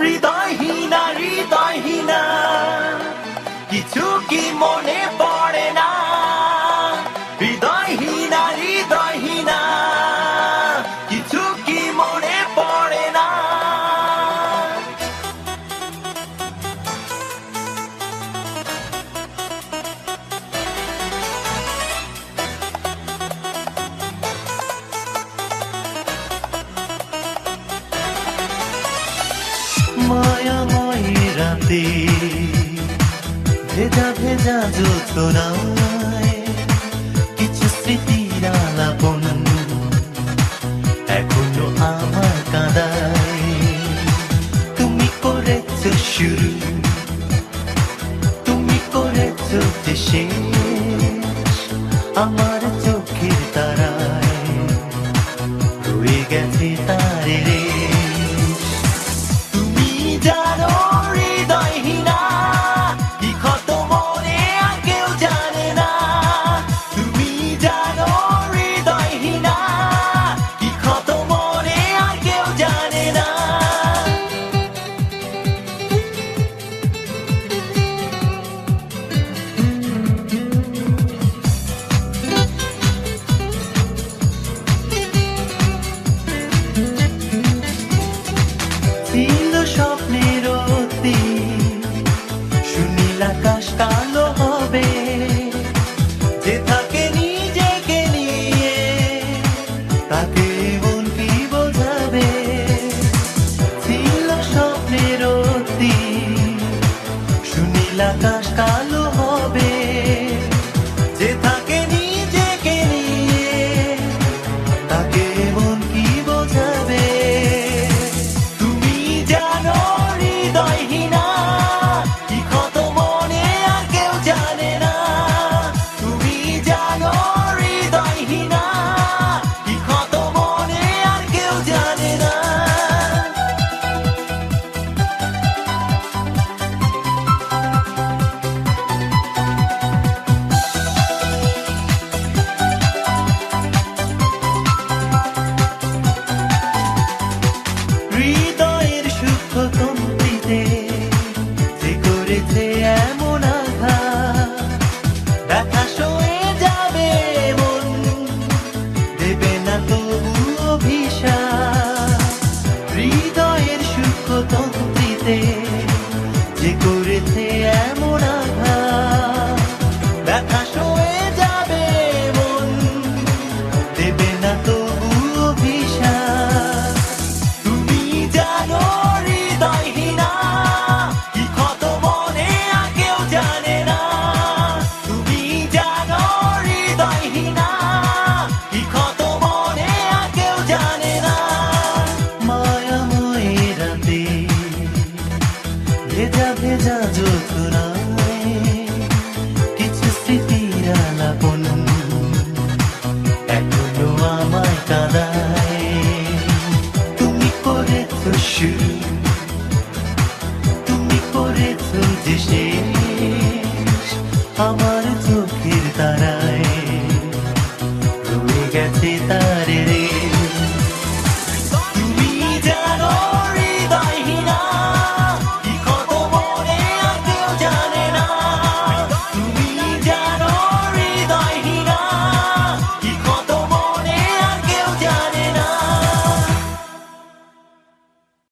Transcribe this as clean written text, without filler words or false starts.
হৃদয়হীনা হৃদয়হীনা কিছু কি মনে পড়ে না। হৃদয়হীনা হৃদয়হীনা কিছু কি মনে পড়ে না। মায়াময় রাতে ভেজা ভেজা জোছনায় কিছু স্মৃতির আলাপন এখনো আমার কাঁদায়। তুমি করেছো শুরু, তুমি করেছো যে শেষ, আমার চোখের তারায় রয়ে গেছে তারে রে। জানো হৃদয়হীনা কি ক্ষত মনে আর কেউ জানে না। তুমি জানো হৃদয়হীনা কি ক্ষত মনে আর কেউ জানে না। ছিল স্বপ্নের অতি সুনীল আকাশ কালো হবে, যে থাকে নিজেকে নিয়ে তাকে মন কি বোঝাবে। ছিল স্বপ্নের অতি সুনীল আকাশ কালো হবে, যে থাকে নিজেকে নিয়ে তাকে মন কি বোঝাবে। তুমি জানো হৃদয়হীনা কি ক্ষত মনে আর কেউ জানে না। তুমি জানো হৃদয়হীনা কি ক্ষত মনে আর কেউ জানে না।